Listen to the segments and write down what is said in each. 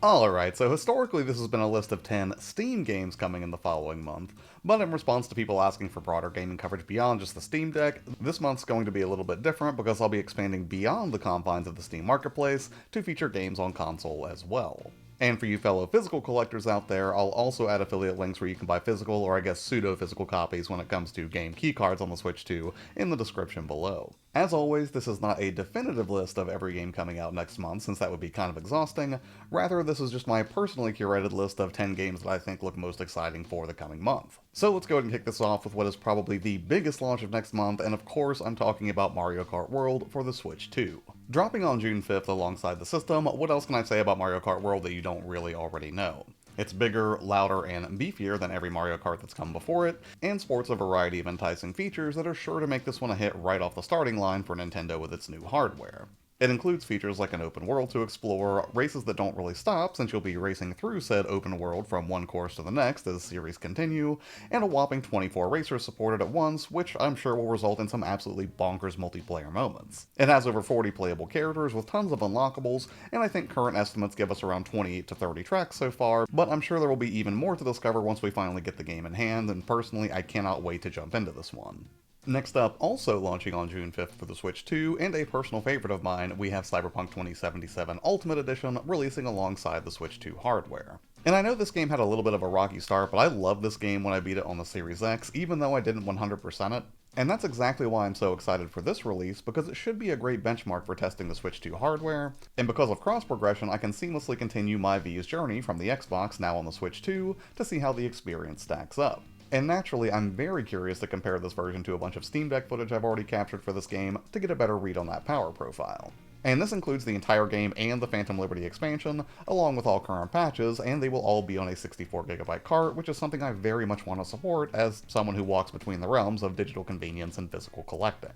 Alright, so historically this has been a list of 10 Steam games coming in the following month, but in response to people asking for broader gaming coverage beyond just the Steam Deck, this month's going to be a little bit different because I'll be expanding beyond the confines of the Steam Marketplace to feature games on console as well. And for you fellow physical collectors out there, I'll also add affiliate links where you can buy physical, or I guess pseudo-physical copies when it comes to game keycards on the Switch 2 in the description below. As always, this is not a definitive list of every game coming out next month, since that would be kind of exhausting. Rather, this is just my personally curated list of 10 games that I think look most exciting for the coming month. So let's go ahead and kick this off with what is probably the biggest launch of next month, and of course I'm talking about Mario Kart World for the Switch 2. Dropping on June 5th alongside the system, what else can I say about Mario Kart World that you don't really already know? It's bigger, louder, and beefier than every Mario Kart that's come before it, and sports a variety of enticing features that are sure to make this one a hit right off the starting line for Nintendo with its new hardware. It includes features like an open world to explore, races that don't really stop since you'll be racing through said open world from one course to the next as the series continue, and a whopping 24 racers supported at once, which I'm sure will result in some absolutely bonkers multiplayer moments. It has over 40 playable characters with tons of unlockables, and I think current estimates give us around 28 to 30 tracks so far, but I'm sure there will be even more to discover once we finally get the game in hand, and personally I cannot wait to jump into this one. Next up, also launching on June 5th for the Switch 2, and a personal favorite of mine, we have Cyberpunk 2077 Ultimate Edition releasing alongside the Switch 2 hardware. And I know this game had a little bit of a rocky start, but I loved this game when I beat it on the Series X, even though I didn't 100% it. And that's exactly why I'm so excited for this release, because it should be a great benchmark for testing the Switch 2 hardware, and because of cross-progression I can seamlessly continue my V's journey from the Xbox now on the Switch 2 to see how the experience stacks up. And naturally, I'm very curious to compare this version to a bunch of Steam Deck footage I've already captured for this game to get a better read on that power profile. And this includes the entire game and the Phantom Liberty expansion, along with all current patches, and they will all be on a 64GB cart, which is something I very much want to support as someone who walks between the realms of digital convenience and physical collecting.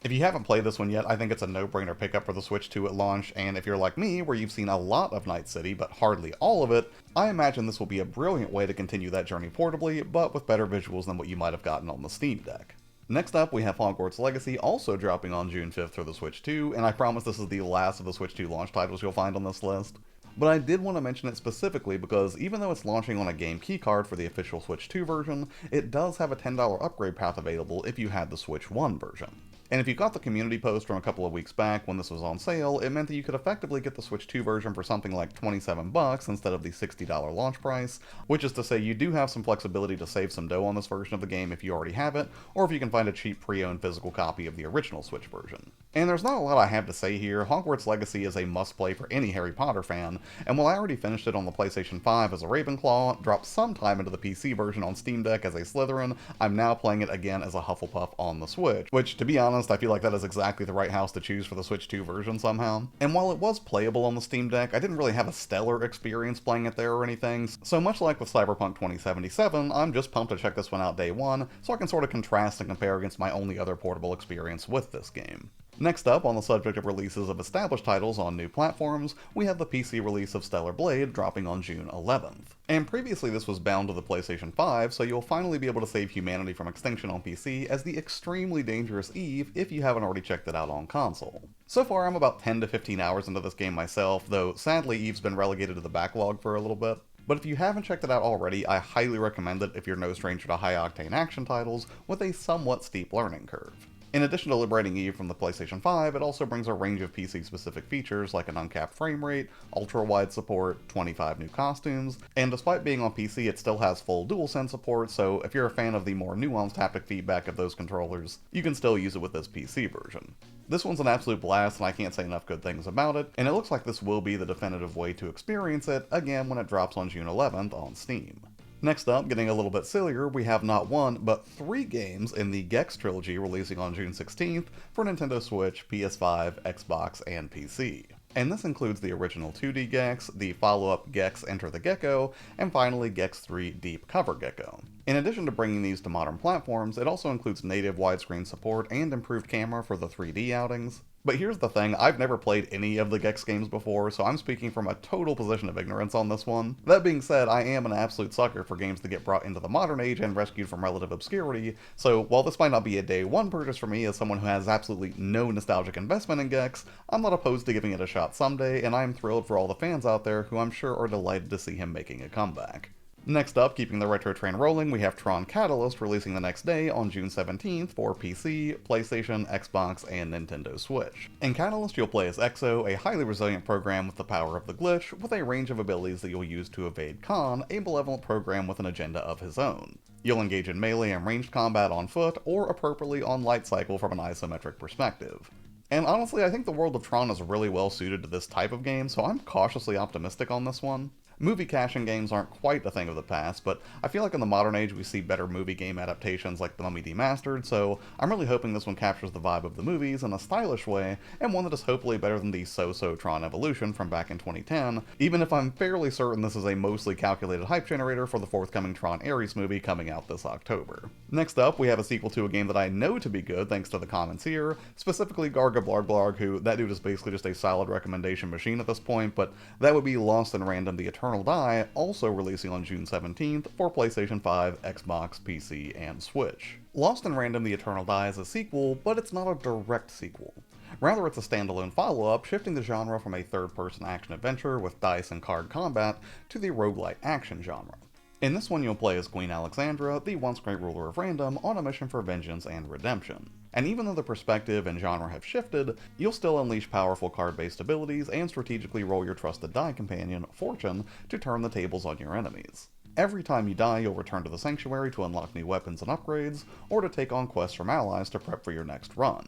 If you haven't played this one yet, I think it's a no-brainer pickup for the Switch 2 at launch, and if you're like me, where you've seen a lot of Night City, but hardly all of it, I imagine this will be a brilliant way to continue that journey portably, but with better visuals than what you might have gotten on the Steam Deck. Next up, we have Hogwarts Legacy also dropping on June 5th for the Switch 2, and I promise this is the last of the Switch 2 launch titles you'll find on this list. But I did want to mention it specifically because even though it's launching on a game keycard for the official Switch 2 version, it does have a $10 upgrade path available if you had the Switch 1 version. And if you got the community post from a couple of weeks back when this was on sale, it meant that you could effectively get the Switch 2 version for something like $27 instead of the $60 launch price, which is to say you do have some flexibility to save some dough on this version of the game if you already have it, or if you can find a cheap pre-owned physical copy of the original Switch version. And there's not a lot I have to say here. Hogwarts Legacy is a must-play for any Harry Potter fan, and while I already finished it on the PlayStation 5 as a Ravenclaw, dropped some time into the PC version on Steam Deck as a Slytherin, I'm now playing it again as a Hufflepuff on the Switch, which, to be honest, I feel like that is exactly the right house to choose for the Switch 2 version somehow. And while it was playable on the Steam Deck, I didn't really have a stellar experience playing it there or anything, so much like with Cyberpunk 2077, I'm just pumped to check this one out day one, so I can sort of contrast and compare against my only other portable experience with this game. Next up, on the subject of releases of established titles on new platforms, we have the PC release of Stellar Blade dropping on June 11th. And previously this was bound to the PlayStation 5, so you'll finally be able to save humanity from extinction on PC as the extremely dangerous Eve if you haven't already checked it out on console. So far I'm about 10 to 15 hours into this game myself, though sadly Eve's been relegated to the backlog for a little bit. But if you haven't checked it out already, I highly recommend it if you're no stranger to high-octane action titles with a somewhat steep learning curve. In addition to liberating Eve from the PlayStation 5, it also brings a range of PC-specific features like an uncapped frame rate, ultra-wide support, 25 new costumes, and despite being on PC, it still has full DualSense support, so if you're a fan of the more nuanced haptic feedback of those controllers, you can still use it with this PC version. This one's an absolute blast, and I can't say enough good things about it, and it looks like this will be the definitive way to experience it, again when it drops on June 11th on Steam. Next up, getting a little bit sillier, we have not one, but 3 games in the Gex Trilogy releasing on June 16th for Nintendo Switch, PS5, Xbox, and PC. And this includes the original 2D Gex, the follow-up Gex Enter the Gecko, and finally Gex 3 Deep Cover Gecko. In addition to bringing these to modern platforms, it also includes native widescreen support and improved camera for the 3D outings. But here's the thing, I've never played any of the Gex games before, so I'm speaking from a total position of ignorance on this one. That being said, I am an absolute sucker for games that get brought into the modern age and rescued from relative obscurity, so while this might not be a day one purchase for me as someone who has absolutely no nostalgic investment in Gex, I'm not opposed to giving it a shot someday, and I'm thrilled for all the fans out there who I'm sure are delighted to see him making a comeback. Next up, keeping the retro train rolling, we have Tron Catalyst releasing the next day on June 17th for PC, PlayStation, Xbox, and Nintendo Switch. In Catalyst, you'll play as Exo, a highly resilient program with the power of the glitch, with a range of abilities that you'll use to evade Khan, a malevolent program with an agenda of his own. You'll engage in melee and ranged combat on foot, or appropriately on light cycle from an isometric perspective. And honestly, I think the world of Tron is really well suited to this type of game, so I'm cautiously optimistic on this one. Movie caching games aren't quite a thing of the past, but I feel like in the modern age we see better movie game adaptations like The Mummy Remastered, so I'm really hoping this one captures the vibe of the movies in a stylish way, and one that is hopefully better than the so-so Tron Evolution from back in 2010, even if I'm fairly certain this is a mostly calculated hype generator for the forthcoming Tron Ares movie coming out this October. Next up, we have a sequel to a game that I know to be good thanks to the comments here, specifically Garga Blarg Blarg, who that dude is basically just a solid recommendation machine at this point, but that would be Lost in Random The Eternal Die, also releasing on June 17th for PlayStation 5, Xbox, PC, and Switch. Lost in Random The Eternal Die is a sequel, but it's not a direct sequel. Rather, it's a standalone follow-up, shifting the genre from a third-person action-adventure with dice and card combat to the roguelite action genre. In this one, you'll play as Queen Alexandra, the once great ruler of Random, on a mission for vengeance and redemption. And even though the perspective and genre have shifted, you'll still unleash powerful card-based abilities and strategically roll your trusted die companion, Fortune, to turn the tables on your enemies. Every time you die, you'll return to the Sanctuary to unlock new weapons and upgrades, or to take on quests from allies to prep for your next run.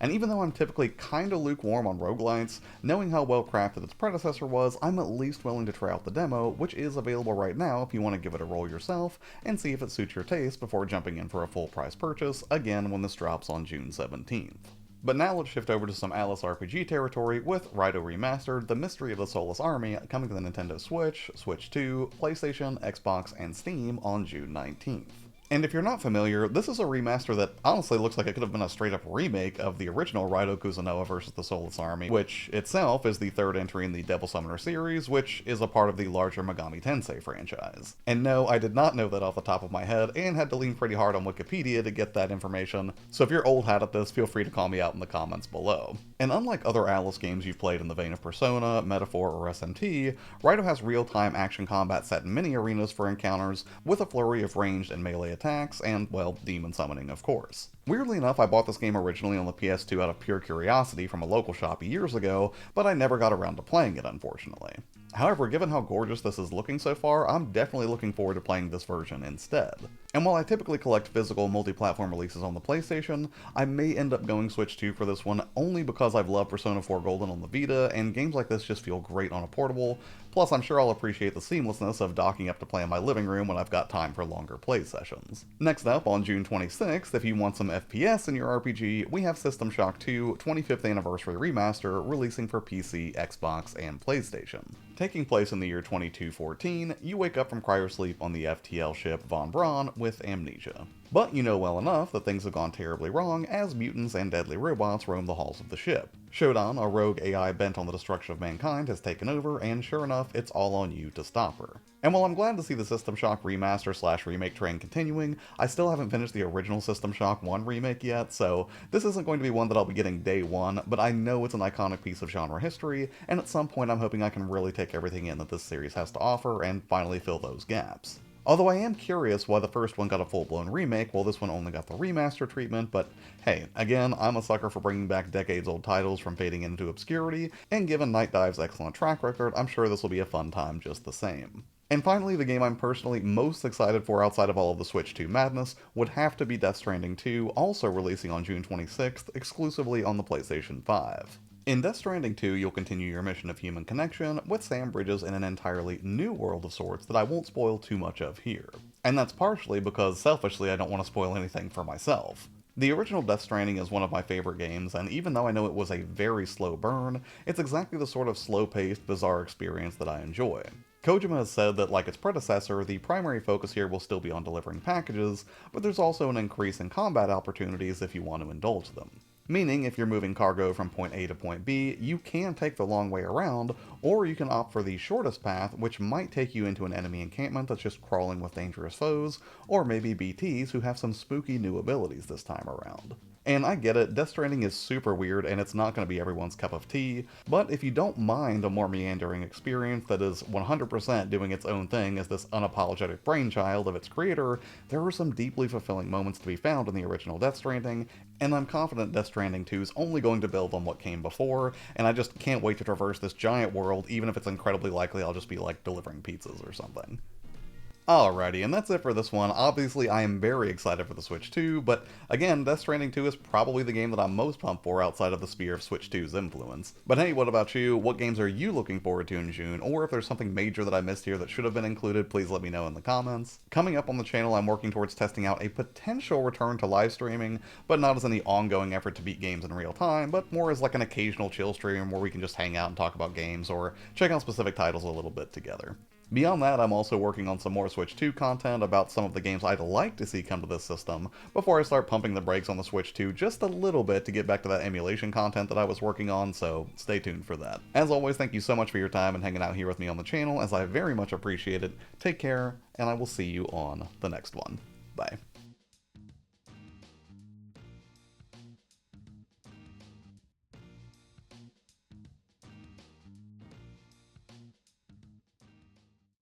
And even though I'm typically kinda lukewarm on roguelites, knowing how well crafted its predecessor was, I'm at least willing to try out the demo, which is available right now if you want to give it a roll yourself, and see if it suits your taste before jumping in for a full price purchase, again when this drops on June 17th. But now let's shift over to some Alice RPG territory with Raidou Remastered, The Mystery of the Soulless Army, coming to the Nintendo Switch, Switch 2, PlayStation, Xbox, and Steam on June 19th. And if you're not familiar, this is a remaster that honestly looks like it could have been a straight-up remake of the original Raidou Kuzunoa vs. the Soulless Army, which itself is the third entry in the Devil Summoner series, which is a part of the larger Megami Tensei franchise. And no, I did not know that off the top of my head, and had to lean pretty hard on Wikipedia to get that information, so if you're old hat at this, feel free to call me out in the comments below. And unlike other Alice games you've played in the vein of Persona, Metaphor, or SMT, Raidou has real-time action combat set in mini arenas for encounters, with a flurry of ranged and melee attacks, and, well, demon summoning, of course. Weirdly enough, I bought this game originally on the PS2 out of pure curiosity from a local shop years ago, but I never got around to playing it, unfortunately. However, given how gorgeous this is looking so far, I'm definitely looking forward to playing this version instead. And while I typically collect physical multi-platform releases on the PlayStation, I may end up going Switch 2 for this one only because I've loved Persona 4 Golden on the Vita, and games like this just feel great on a portable, plus I'm sure I'll appreciate the seamlessness of docking up to play in my living room when I've got time for longer play sessions. Next up, on June 26th, if you want some FPS in your RPG, we have System Shock 2 25th Anniversary Remaster releasing for PC, Xbox, and PlayStation. Taking place in the year 2214, you wake up from cryosleep on the FTL ship Von Braun with amnesia. But you know well enough that things have gone terribly wrong as mutants and deadly robots roam the halls of the ship. Shodan, a rogue AI bent on the destruction of mankind, has taken over, and sure enough, it's all on you to stop her. And while I'm glad to see the System Shock remaster/remake train continuing, I still haven't finished the original System Shock 1 remake yet, so this isn't going to be one that I'll be getting day one, but I know it's an iconic piece of genre history, and at some point I'm hoping I can really take everything in that this series has to offer and finally fill those gaps. Although I am curious why the first one got a full-blown remake while this one only got the remaster treatment, but hey, again, I'm a sucker for bringing back decades-old titles from fading into obscurity, and given Night Dive's excellent track record, I'm sure this will be a fun time just the same. And finally, the game I'm personally most excited for outside of all of the Switch 2 madness would have to be Death Stranding 2, also releasing on June 26th, exclusively on the PlayStation 5. In Death Stranding 2, you'll continue your mission of human connection with Sam Bridges in an entirely new world of sorts that I won't spoil too much of here. And that's partially because, selfishly, I don't want to spoil anything for myself. The original Death Stranding is one of my favorite games, and even though I know it was a very slow burn, it's exactly the sort of slow-paced, bizarre experience that I enjoy. Kojima has said that, like its predecessor, the primary focus here will still be on delivering packages, but there's also an increase in combat opportunities if you want to indulge them. Meaning, if you're moving cargo from point A to point B, you can take the long way around, or you can opt for the shortest path, which might take you into an enemy encampment that's just crawling with dangerous foes, or maybe BTs who have some spooky new abilities this time around. And I get it, Death Stranding is super weird and it's not going to be everyone's cup of tea, but if you don't mind a more meandering experience that is 100% doing its own thing as this unapologetic brainchild of its creator, there are some deeply fulfilling moments to be found in the original Death Stranding, and I'm confident Death Stranding 2 is only going to build on what came before, and I just can't wait to traverse this giant world, even if it's incredibly likely I'll just be like delivering pizzas or something. Alrighty, and that's it for this one. Obviously, I am very excited for the Switch 2, but again, Death Stranding 2 is probably the game that I'm most pumped for outside of the sphere of Switch 2's influence. But hey, what about you? What games are you looking forward to in June? Or if there's something major that I missed here that should have been included, please let me know in the comments. Coming up on the channel, I'm working towards testing out a potential return to live streaming, but not as any ongoing effort to beat games in real time, but more as like an occasional chill stream where we can just hang out and talk about games or check out specific titles a little bit together. Beyond that, I'm also working on some more Switch 2 content about some of the games I'd like to see come to this system, before I start pumping the brakes on the Switch 2 just a little bit to get back to that emulation content that I was working on, so stay tuned for that. As always, thank you so much for your time and hanging out here with me on the channel, as I very much appreciate it. Take care, and I will see you on the next one. Bye.